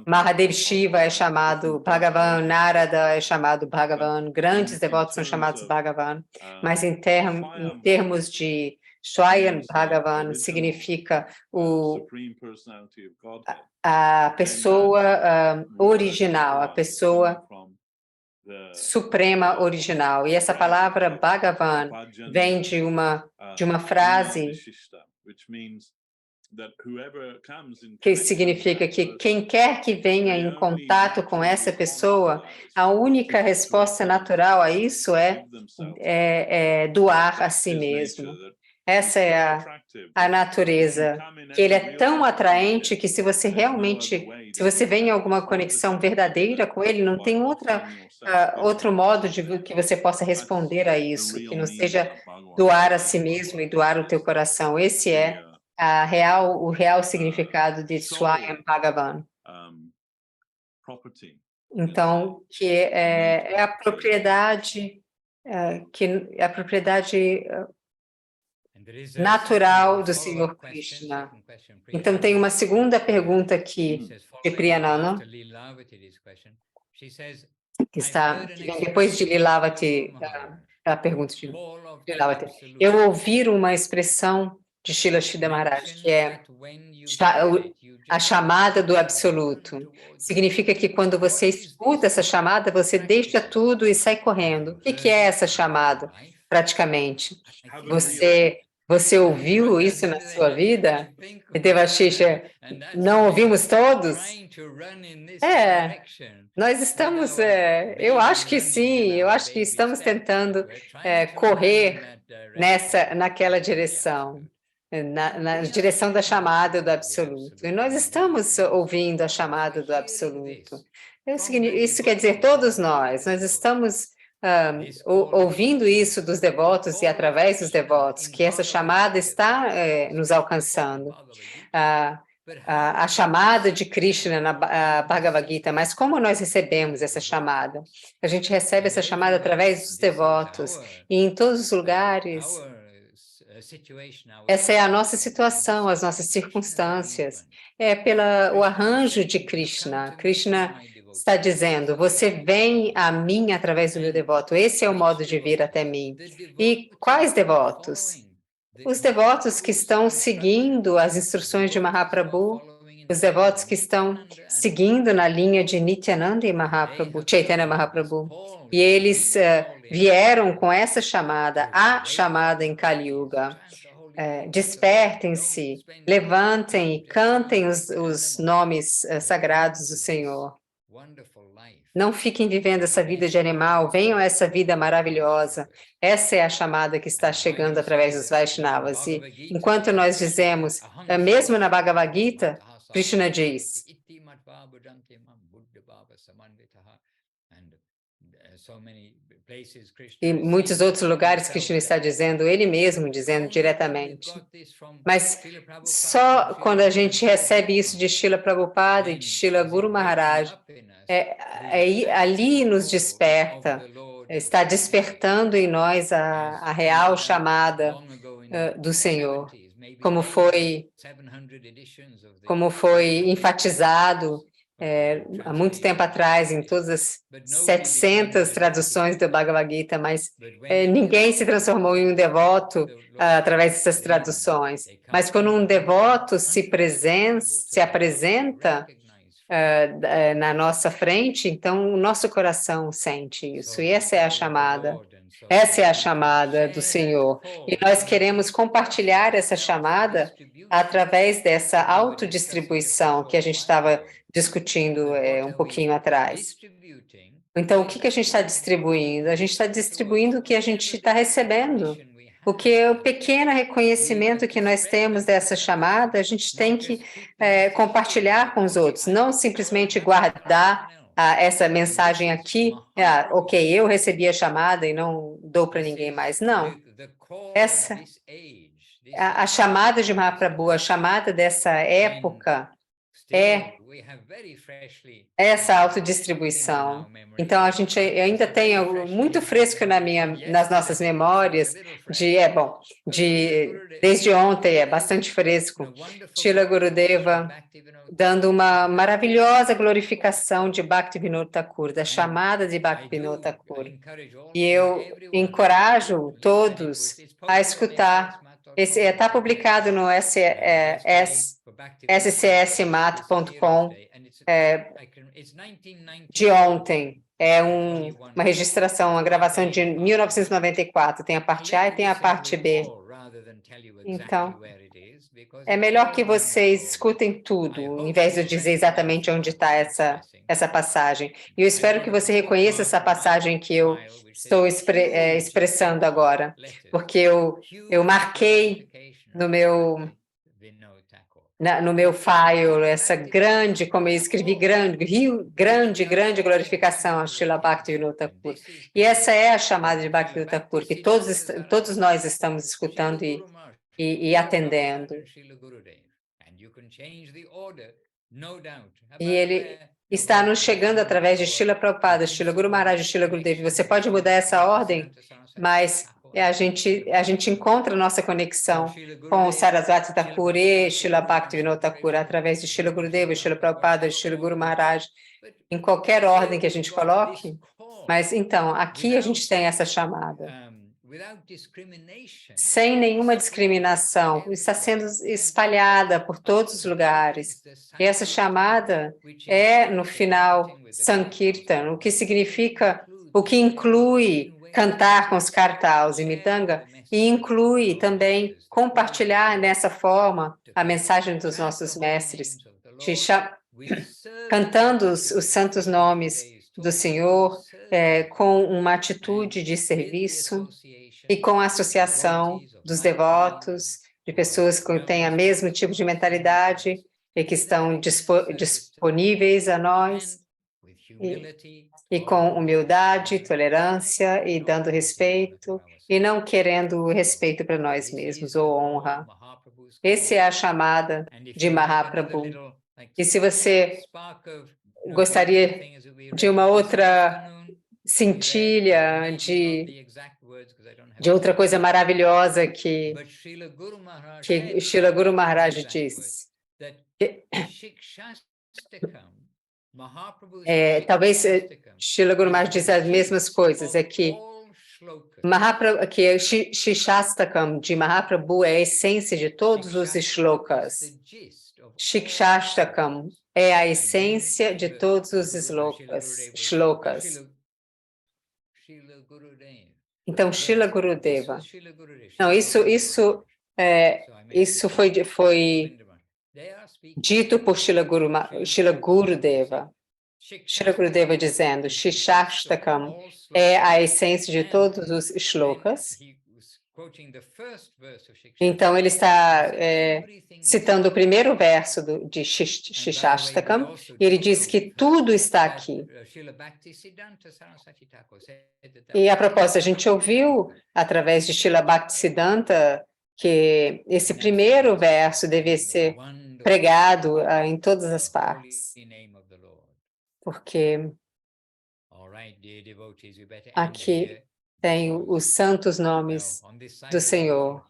Mahadev Shiva é chamado Bhagavan, Narada é chamado Bhagavan, grandes devotos são chamados Bhagavan, mas em termos de Swayam Bhagavan significa a pessoa original, a pessoa suprema original. E essa palavra Bhagavan vem de uma frase que significa que quem quer que venha em contato com essa pessoa, a única resposta natural a isso é doar a si mesmo. Essa é a natureza, que ele é tão atraente que se você vem em alguma conexão verdadeira com ele, não tem outro modo de que você possa responder a isso, que não seja doar a si mesmo e doar o teu coração. Esse é o real significado de Swayam Bhagavan. Então, que é a propriedade natural do Senhor Krishna. Então, tem uma segunda pergunta aqui de Priyanana, que vem depois de Lilavati, a pergunta de Lilavati. Eu ouvi uma expressão de Srila Sridhar Maharaj, que é a chamada do absoluto. Significa que quando você escuta essa chamada, você deixa tudo e sai correndo. O que é essa chamada, praticamente? Você ouviu isso na sua vida? Devashisha, não ouvimos todos? Nós estamos, eu acho que sim, eu acho que estamos tentando correr naquela direção, na direção da chamada do absoluto. E nós estamos ouvindo a chamada do absoluto. Isso quer dizer todos nós estamos ouvindo isso dos devotos e através dos devotos, que essa chamada está nos alcançando. A chamada de Krishna na Bhagavad Gita, mas como nós recebemos essa chamada? A gente recebe essa chamada através dos devotos, e em todos os lugares, essa é a nossa situação, as nossas circunstâncias, o arranjo de Krishna. Krishna está dizendo, você vem a mim através do meu devoto, esse é o modo de vir até mim. E quais devotos? Os devotos que estão seguindo as instruções de Mahaprabhu, os devotos que estão seguindo na linha de Nityananda e Mahaprabhu, Chaitanya Mahaprabhu. E eles vieram com essa chamada, a chamada em Kali Yuga. Despertem-se, levantem e cantem os nomes sagrados do Senhor. Não fiquem vivendo essa vida de animal, venham a essa vida maravilhosa. Essa é a chamada que está chegando através dos Vaishnavas. E enquanto nós dizemos, mesmo na Bhagavad Gita, Krishna diz, e em muitos outros lugares Krishna está dizendo, ele mesmo dizendo diretamente. Mas só quando a gente recebe isso de Srila Prabhupada e de Srila Guru Maharaj, ali nos desperta, está despertando em nós a real chamada do Senhor, como foi enfatizado há muito tempo atrás, em todas as 700 traduções do Bhagavad Gita, mas ninguém se transformou em um devoto através dessas traduções. Mas quando um devoto se apresenta na nossa frente, então o nosso coração sente isso. E essa é a chamada do Senhor. E nós queremos compartilhar essa chamada através dessa autodistribuição que a gente estava discutindo um pouquinho atrás. Então, o que a gente está distribuindo? A gente está distribuindo o que a gente está recebendo. O pequeno reconhecimento que nós temos dessa chamada, a gente tem que compartilhar com os outros, não simplesmente guardar essa mensagem aqui, ok, eu recebi a chamada e não dou para ninguém mais. Não. A chamada de Mahaprabhu, a chamada dessa época é essa autodistribuição. Então, a gente ainda tem muito fresco nas nossas memórias, desde ontem, é bastante fresco, Srila Gurudeva dando uma maravilhosa glorificação de Bhaktivinoda Thakur, da chamada de Bhaktivinoda Thakur. E eu encorajo todos a escutar. Está publicado no scsmat.com de ontem. É uma registração, uma gravação de 1994. Tem a parte A e tem a parte B. Então, é melhor que vocês escutem tudo, em vez de eu dizer exatamente onde está essa passagem. E eu espero que você reconheça essa passagem que eu estou expressando agora, porque eu marquei no meu file essa grande, como eu escrevi, grande glorificação a Srila Bhaktivinoda Thakur. E essa é a chamada de Bhaktivinoda Thakur, que todos nós estamos escutando e atendendo. E ele está nos chegando através de Srila Prabhupada, Srila Guru Maharaj e Srila Gurudev. Você pode mudar essa ordem, mas a gente encontra nossa conexão com Sarasvati Thakur e Srila Bhaktivinoda Thakur através de Srila Gurudeva, Srila Prabhupada, Srila Guru Maharaj, em qualquer ordem que a gente coloque. Mas então, aqui a gente tem essa chamada. Sem nenhuma discriminação, está sendo espalhada por todos os lugares. E essa chamada é, no final, Sankirtan, o que inclui cantar com os kartals e midanga, e inclui também compartilhar nessa forma a mensagem dos nossos mestres, cantando os santos nomes do Senhor, com uma atitude de serviço e com a associação dos devotos, de pessoas que têm o mesmo tipo de mentalidade e que estão disponíveis a nós, e com humildade, tolerância e dando respeito, e não querendo respeito para nós mesmos ou honra. Essa é a chamada de Mahaprabhu. E se você gostaria de uma outra cintilha, de outra coisa maravilhosa que Srila Guru Maharaj diz, talvez Srila Guru Maharaj diz as mesmas coisas, é que Shikshastakam de Mahaprabhu é a essência de todos os shlokas. Shikshastakam é a essência de todos os shlokas. Então, Srila Gurudeva. Não, isso foi dito por Srila Gurudeva. Srila Gurudeva dizendo, Shikshastakam é a essência de todos os shlokas. Então, ele está citando o primeiro verso de Shikshastakam, e ele diz que tudo está aqui. E, a propósito, a gente ouviu, através de Srila Bhaktisiddhanta, que esse primeiro verso deve ser pregado em todas as partes. Porque aqui tem os santos nomes do Senhor.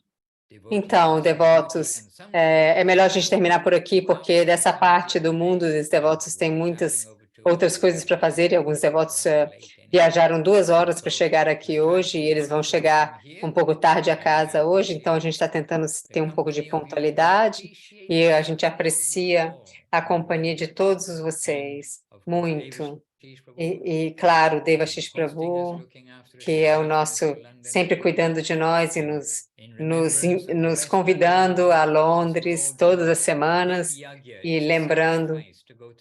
Então, devotos, é melhor a gente terminar por aqui, porque dessa parte do mundo, os devotos têm muitas outras coisas para fazer, e alguns devotos viajaram 2 horas para chegar aqui hoje, e eles vão chegar um pouco tarde a casa hoje, então a gente está tentando ter um pouco de pontualidade, e a gente aprecia a companhia de todos vocês, muito. E claro, Devashish Prabhu, que é o nosso, sempre cuidando de nós e nos convidando a Londres todas as semanas, e lembrando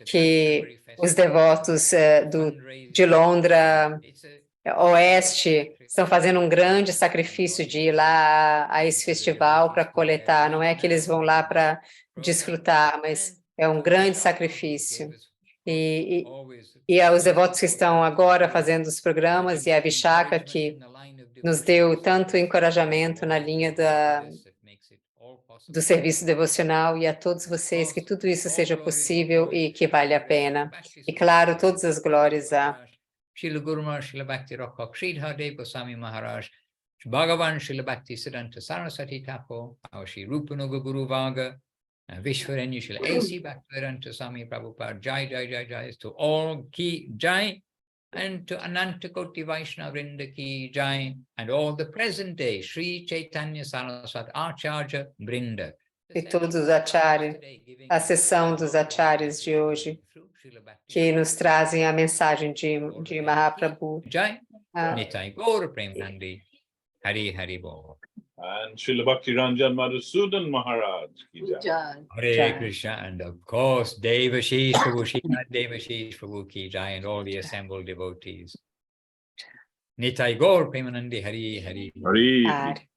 que os devotos de Londra Oeste estão fazendo um grande sacrifício de ir lá a esse festival para coletar. Não é que eles vão lá para desfrutar, mas é um grande sacrifício. E aos devotos que estão agora fazendo os programas, e a Vishaka, que nos deu tanto encorajamento na linha do serviço devocional, e a todos vocês, que tudo isso seja possível e que vale a pena. E claro, todas as glórias a Srila Guru Maharaj, Srila Bhakti Rakshak Sridhar Goswami Maharaj, Bhagavan Srila Bhakti Siddhanta Saraswati Thakur, our Sri Rupanuga Guru Vaga, Vishwaranya Srila A.C. Bhaktivedanta Swami Prabhupada, Jai Jai Jai Jai, to all ki Jai, and to Ananta Koti Vaishnava Vrinda ki Jai, and all the present day Sri Chaitanya Saraswati Acharya Vrinda. E todos os acharyas, a sessão dos acharyas de hoje, que nos trazem a mensagem de Mahaprabhu. Jai, Nitai Gaur Prem Nandi, Hari Hari Bol. And Srila Bhakti Ranjan Madhusudan Maharaj ki jai. Jai. Hare Jai. Krishna, and of course, Devashish Prabhu, Srimad Devashish Prabhu ki jai, and all the assembled devotees. Nitai Gaur Premanandi Hari Hari. Hari. Hari.